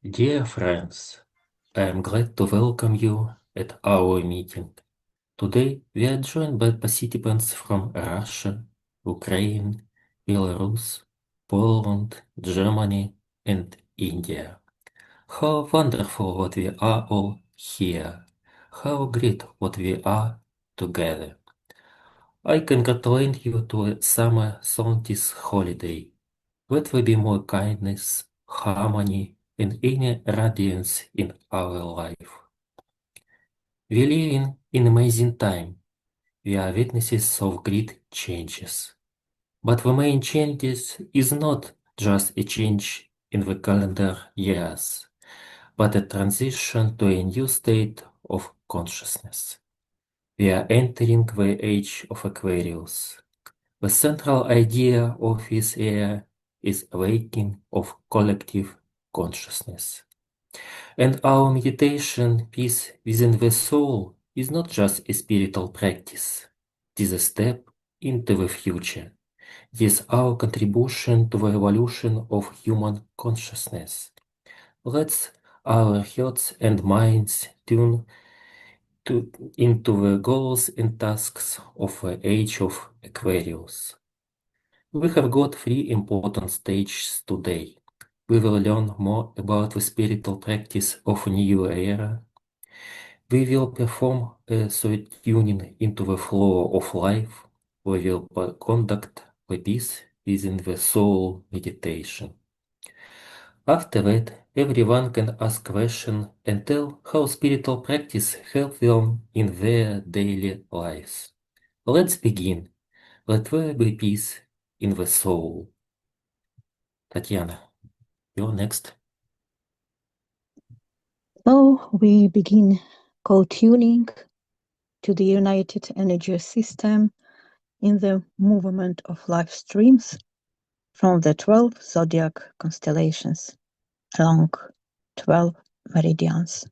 Dear friends, I am glad to welcome you at our meeting. Today we are joined by participants from Russia, Ukraine, Belarus, Poland, Germany, and India. How wonderful that we are all here. How great that we are together. I congratulate you to a summer solstice holiday. Let there be more kindness, harmony, and inner radiance in our life. We live in amazing time. We are witnesses of great changes. But the main changes is not just a change in the calendar years, but a transition to a new state of consciousness. We are entering the age of Aquarius. The central idea of this era is awakening of collective consciousness. And our meditation, peace within the soul, is not just a spiritual practice. It is a step into the future. It is our contribution to the evolution of human consciousness. Let's our hearts and minds tune into the goals and tasks of the age of Aquarius. We have got 3 important stages today. We will learn more about the spiritual practice of a new era. We will perform a sweet tuning into the flow of life. We will conduct the peace within the soul meditation. After that, everyone can ask questions and tell how spiritual practice helps them in their daily lives. Let's begin. Let there be peace in the soul. Татьяна, you're next. So we begin co-tuning to the united energy system in the movement of life streams from the 12 zodiac constellations along 12 meridians.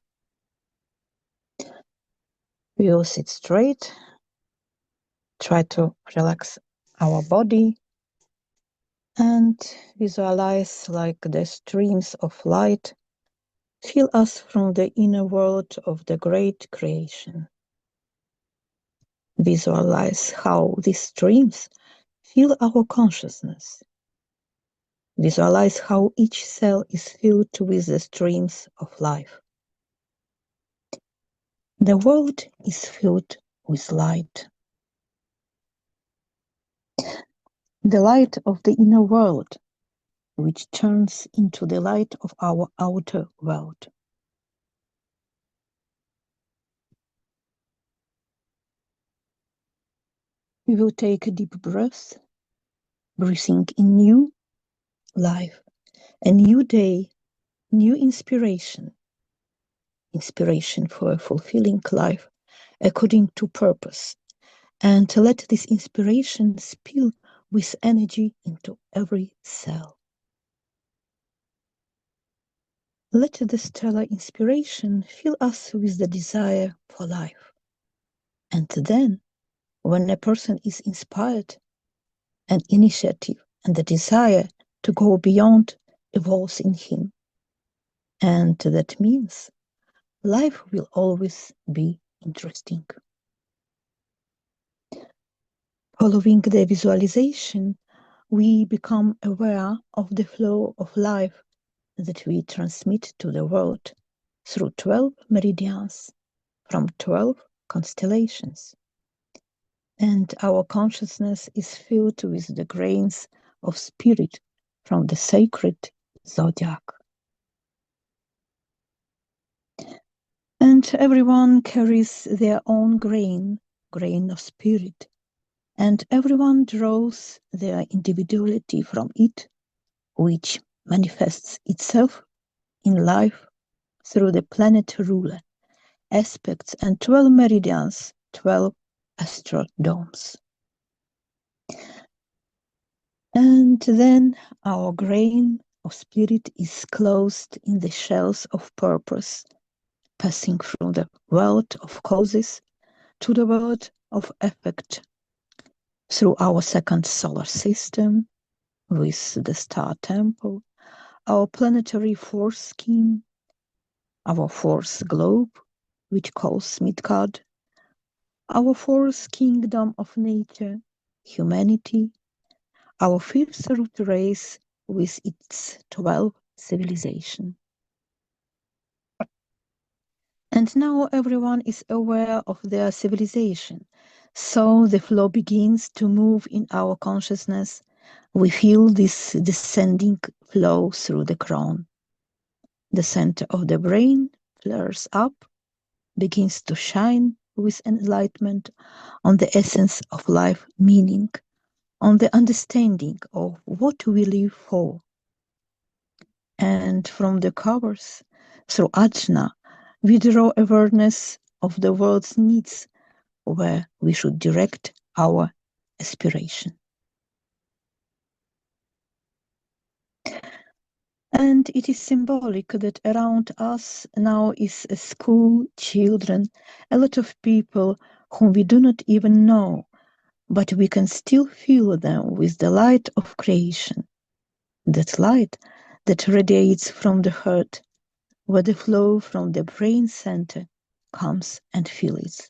We will sit straight, try to relax our body, and visualize like the streams of light fill us from the inner world of the great creation. Visualize how these streams fill our consciousness. Visualize how each cell is filled with the streams of life. The world is filled with light. The light of the inner world, which turns into the light of our outer world. We will take a deep breath, breathing in new life, a new day, new inspiration for a fulfilling life according to purpose. And let this inspiration spill with energy into every cell. Let the stellar inspiration fill us with the desire for life. And then, when a person is inspired, an initiative and the desire to go beyond evolves in him. And that means life will always be interesting. Following the visualization, we become aware of the flow of life that we transmit to the world through 12 meridians from 12 constellations. And our consciousness is filled with the grains of spirit from the sacred zodiac. And everyone carries their own grain of spirit, and everyone draws their individuality from it, which manifests itself in life through the planet ruler, aspects, and 12 meridians, 12 astral domes. And then our grain of spirit is closed in the shells of purpose, passing from the world of causes to the world of effect, through our second solar system with the star temple, our planetary force scheme, our fourth globe, which calls Midgard, our fourth kingdom of nature, humanity, our fifth root race with its 12 civilization. And now everyone is aware of their civilization, so the flow begins to move in our consciousness. We feel this descending flow through the crown. The center of the brain flares up, begins to shine with enlightenment on the essence of life meaning, on the understanding of what we live for. And from the covers, through ajna, we draw awareness of the world's needs, where we should direct our aspiration. And it is symbolic that around us now is a school, children, a lot of people whom we do not even know, but we can still feel them with the light of creation. That light that radiates from the heart, where the flow from the brain center comes and fills.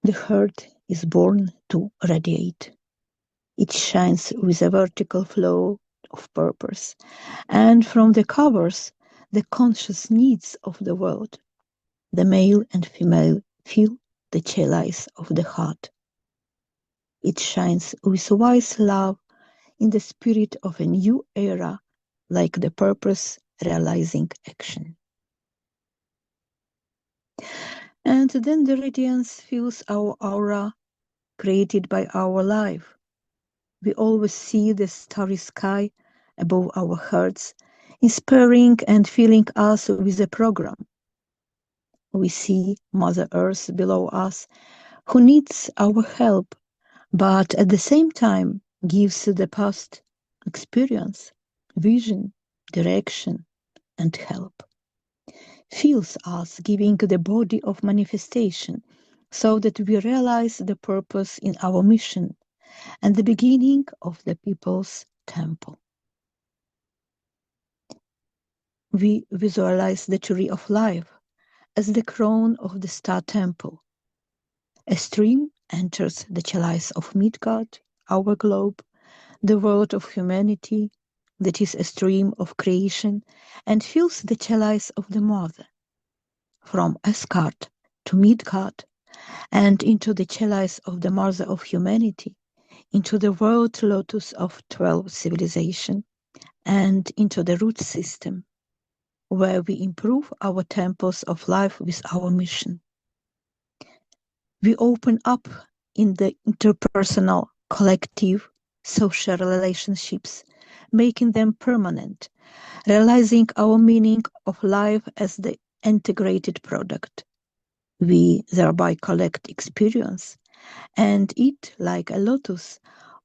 The heart is born to radiate. It shines with a vertical flow of purpose, and from the covers, the conscious needs of the world, the male and female feel the chalice of the heart. It shines with wise love in the spirit of a new era, like the purpose realizing action. And then the radiance fills our aura created by our life. We always see the starry sky above our hearts, inspiring and filling us with a program. We see Mother Earth below us, who needs our help, but at the same time gives the past experience, vision, direction, and help. Fills us, giving the body of manifestation, so that we realize the purpose in our mission and the beginning of the people's temple. We visualize the tree of life as the crown of the star temple. A stream enters the chalice of Midgard, our globe, the world of humanity, that is a stream of creation, and fills the chalice of the mother. From Asgard to Midgard, and into the chalice of the mother of humanity, into the world lotus of 12 civilization, and into the root system, where we improve our temples of life with our mission. we open up in the interpersonal, collective, social relationships, making them permanent, realizing our meaning of life as the integrated product. We thereby collect experience, and it, like a lotus,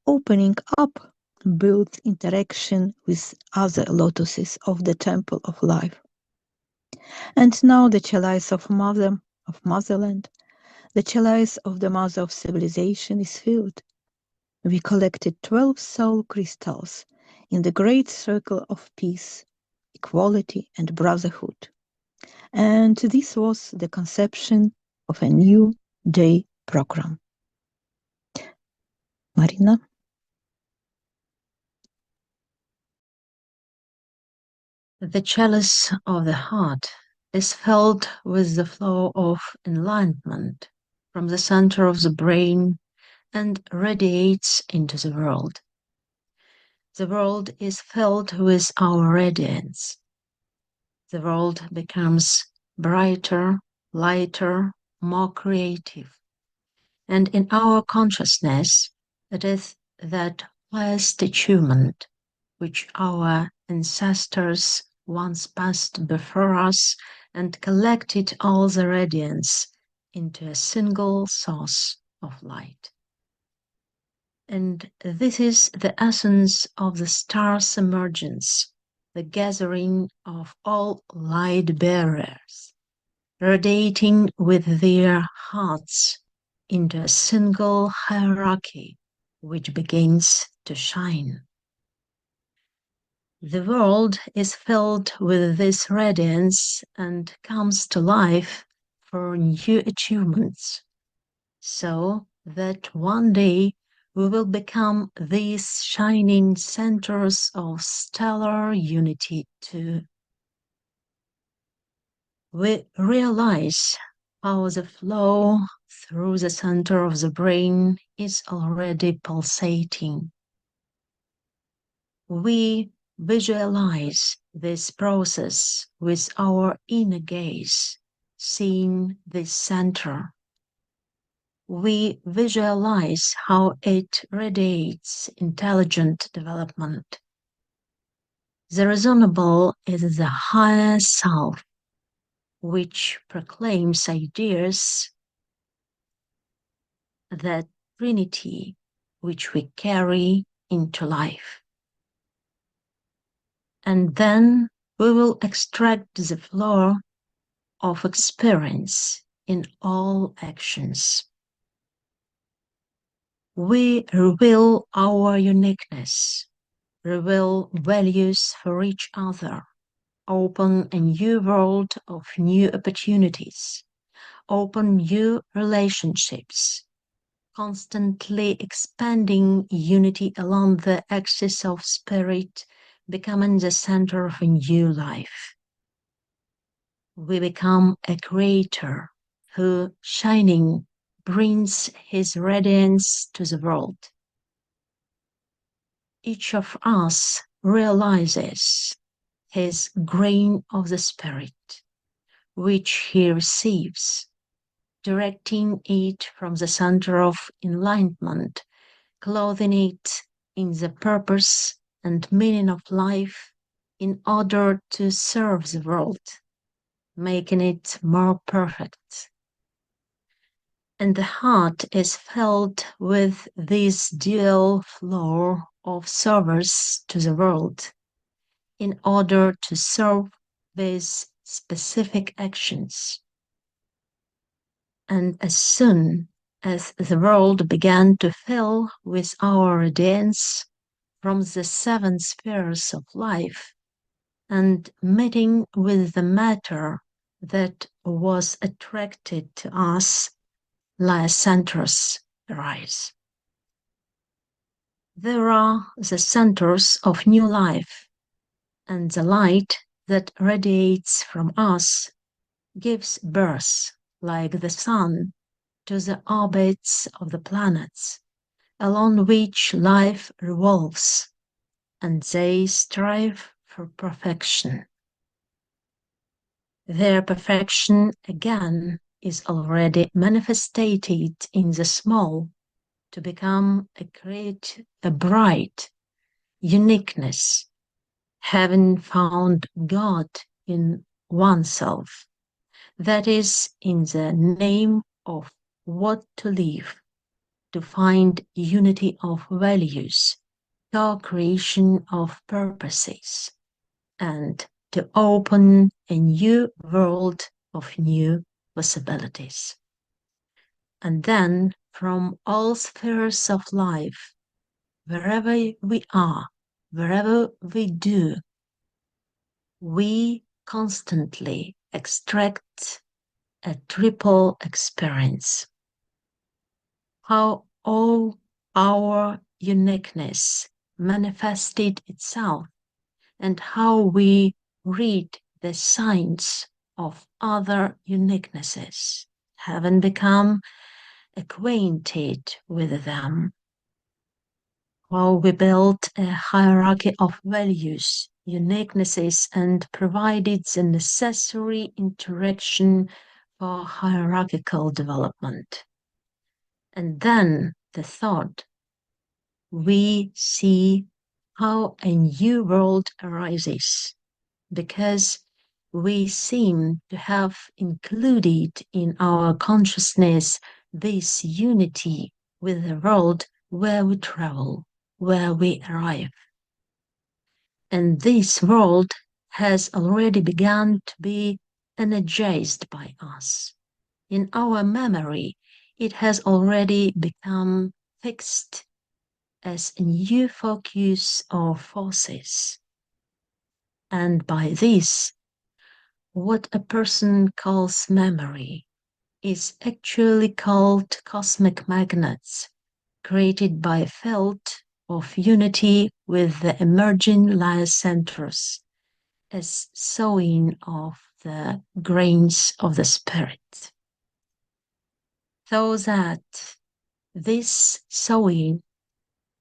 opening up, builds interaction with other lotuses of the temple of life. And now the chalice of motherland, the chalice of the mother of civilization is filled. We collected 12 soul crystals in the great circle of peace, equality, and brotherhood. And this was the conception of a new day program. Marina? The chalice of the heart is filled with the flow of enlightenment from the center of the brain and radiates into the world. The world is filled with our radiance. The world becomes brighter, lighter, more creative. And in our consciousness, it is that highest achievement which our ancestors once passed before us and collected all the radiance into a single source of light. And this is the essence of the star's emergence, the gathering of all light bearers, radiating with their hearts into a single hierarchy which begins to shine. The world is filled with this radiance and comes to life for new achievements, so that one day we will become these shining centers of stellar unity too. We realize how the flow through the center of the brain is already pulsating. We visualize this process with our inner gaze, seeing this center. We visualize how it radiates intelligent development. The reasonable is the higher self, which proclaims ideas, that Trinity which we carry into life. And then we will extract the flow of experience in all actions. We reveal our uniqueness, reveal values for each other, open a new world of new opportunities, open new relationships, constantly expanding unity along the axis of spirit, becoming the center of a new life. We become a creator who, shining, brings his radiance to the world. Each of us realizes his grain of the spirit, which he receives, directing it from the center of enlightenment, clothing it in the purpose and meaning of life in order to serve the world, making it more perfect. And the heart is filled with this dual flow of service to the world in order to serve with specific actions. And as soon as the world began to fill with our radiance from the 7 spheres of life and meeting with the matter that was attracted to us, like centers arise. There are the centers of new life, and the light that radiates from us gives birth, like the sun, to the orbits of the planets, along which life revolves, and they strive for perfection. Their perfection, again, is already manifested in the small to become a bright uniqueness, having found God in oneself. That is in the name of what to live, to find unity of values, co-creation of purposes, and to open a new world of new possibilities. And then from all spheres of life, wherever we are, wherever we do, we constantly extract a triple experience. How all our uniqueness manifested itself and how we read the signs of other uniquenesses, having become acquainted with them. How we built a hierarchy of values, uniquenesses, and provided the necessary interaction for hierarchical development. And then the thought, we see how a new world arises, because we seem to have included in our consciousness this unity with the world where we travel, where we arrive. And this world has already begun to be energized by us. In our memory, it has already become fixed as a new focus of forces. And by this, what a person calls memory is actually called cosmic magnets, created by felt of unity with the emerging layer centers, as sowing of the grains of the spirit. So that this sowing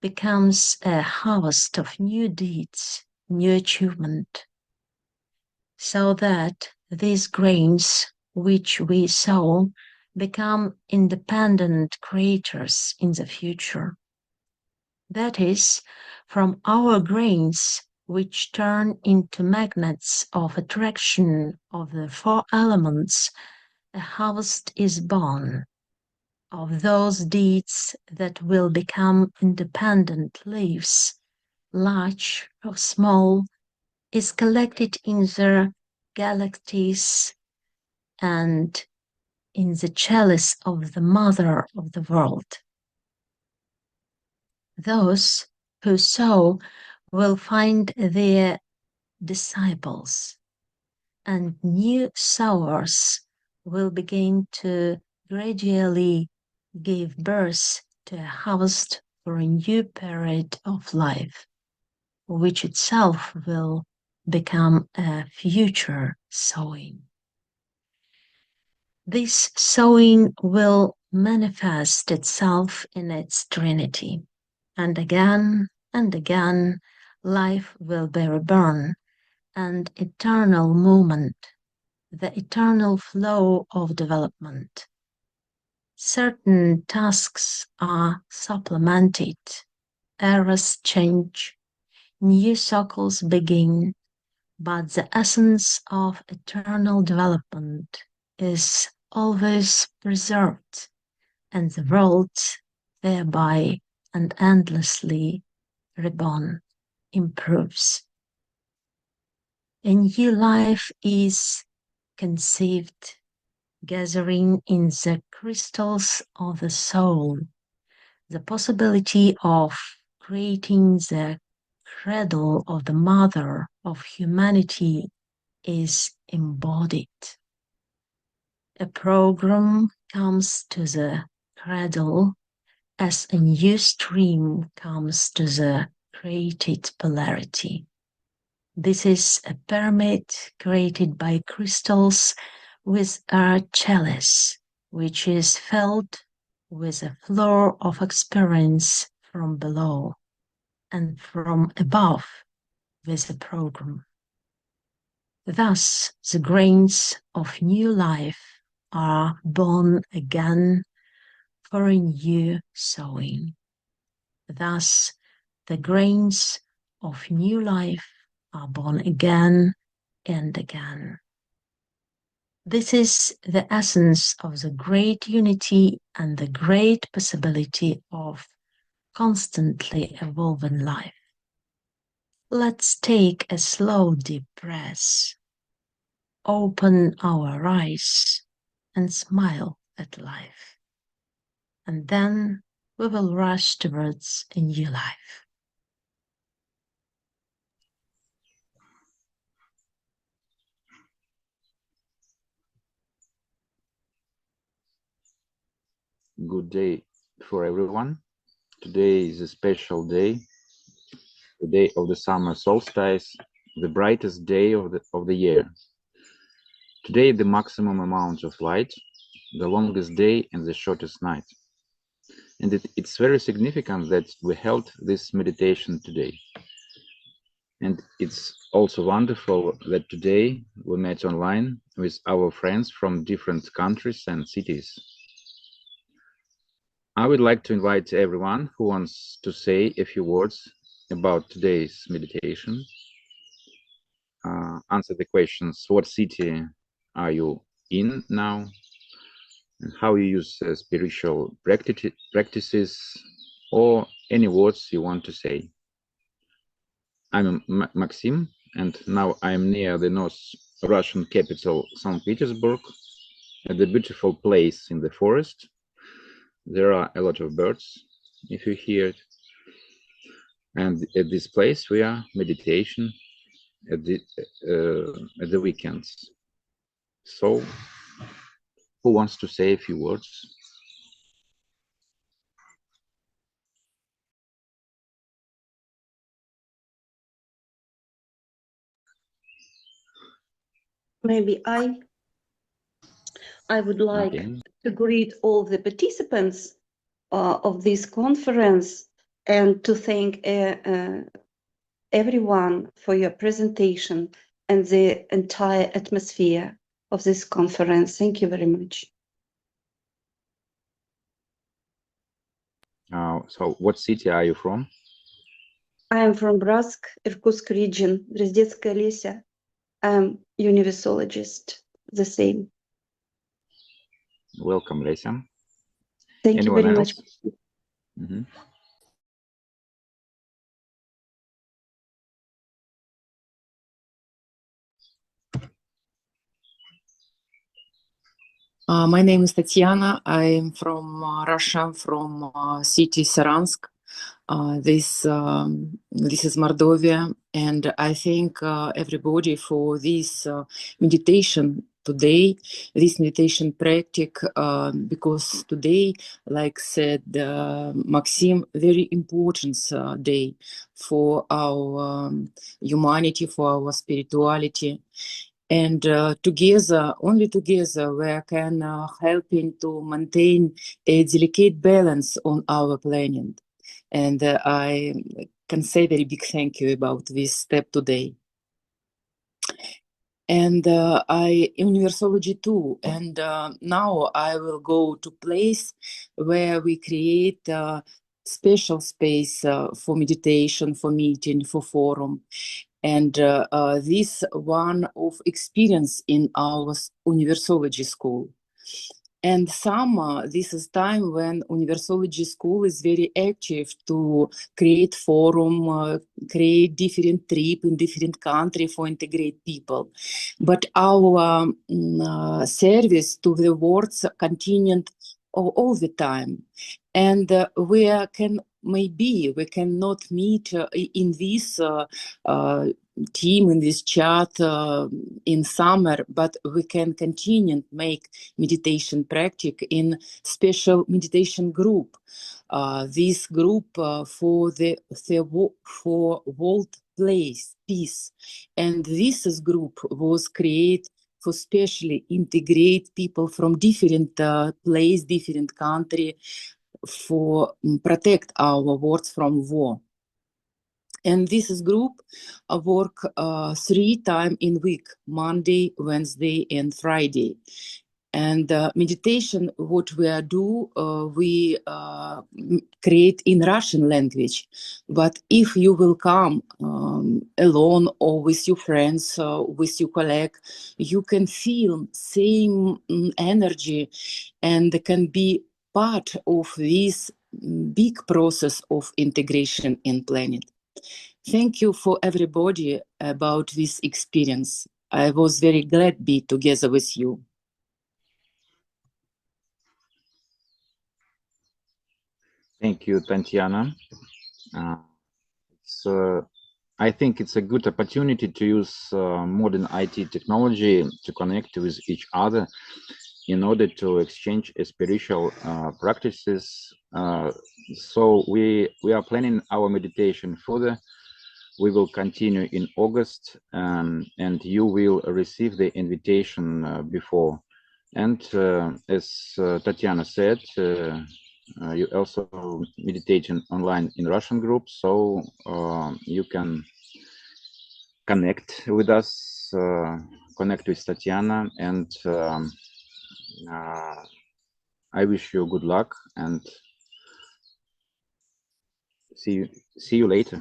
becomes a harvest of new deeds, new achievement, so that these grains which we sow become independent creators in the future. That is, from our grains which turn into magnets of attraction of the four elements, a harvest is born of those deeds that will become independent leaves, large or small, is collected in the galaxies and in the chalice of the Mother of the world. Those who sow will find their disciples, and new sowers will begin to gradually give birth to a harvest for a new period of life, which itself will become a future sowing. This sowing will manifest itself in its trinity, and again, life will be reborn, and eternal movement, the eternal flow of development. Certain tasks are supplemented, eras change, new cycles begin, but the essence of eternal development is always preserved, and the world thereby and endlessly reborn, improves. A new life is conceived, gathering in the crystals of the soul, the possibility of creating the cradle of the mother of humanity is embodied. A program comes to the cradle as a new stream comes to the created polarity. This is a pyramid created by crystals with a chalice, which is filled with a flow of experience from below and from above with the program. Thus, the grains of new life are born again for a new sowing. Thus, the grains of new life are born again and again. This is the essence of the great unity and the great possibility of constantly evolving life. Let's take a slow, deep breath, open our eyes, and smile at life. And then we will rush towards a new life. Good day for everyone. Today is a special day, the day of the summer solstice, the brightest day of the year. Today, the maximum amount of light, the longest day and the shortest night. And it's very significant that we held this meditation today. And it's also wonderful that today we met online with our friends from different countries and cities. I would like to invite everyone who wants to say a few words about today's meditation. Answer the questions: what city are you in now? And how you use spiritual practices, or any words you want to say. I'm Maxim, and now I'm near the North Russian capital, St. Petersburg, at the beautiful place in the forest. There are a lot of birds, if you hear it. And at this place we are meditation at the weekends. So, who wants to say a few words? Maybe I would like to greet all the participants of this conference and to thank everyone for your presentation and the entire atmosphere of this conference. Thank you very much. So what city are you from? I am from Bratsk, Irkutsk region, Dresdetskaya Lesia. I'm universologist, the same. Welcome, Lesia. Thank you very much. Mm-hmm. My name is Tatьяна. I'm from Russia, from city Saransk. This is Mordovia, and I thank everybody for this meditation today, this meditation practice, because today, like said Maxim, very important day for our humanity, for our spirituality. And together, only together, we can helping to maintain a delicate balance on our planet. And I can say very big thank you about this step today. And I Universology too. And now I will go to place where we create a special space for meditation, for meeting, for forum. And this one of experience in our Universology school. And this is time when Universology school is very active to create forum, create different trip in different country for integrate people. But our service to the world continued all the time. And we cannot meet in this team, in this chat in summer, but we can continue to make meditation practice in special meditation group. This group for world peace. And this group was created for specially integrate people from different place, different country, for protect our world from war. And this group work 3 times in week, Monday, Wednesday, and Friday. And meditation, what we do, we create in Russian language. But if you will come alone or with your friends, with your colleague, you can feel same energy and can be part of this big process of integration in planet. Thank you for everybody about this experience. I was very glad to be together with you. Thank you, Tatiana. I think it's a good opportunity to use modern IT technology to connect with each other in order to exchange spiritual practices. So we are planning our meditation further. We will continue in August, and you will receive the invitation before. And as Tatiana said, you also meditating online in Russian group, so you can connect with us, connect with Tatiana, and I wish you good luck and see you later.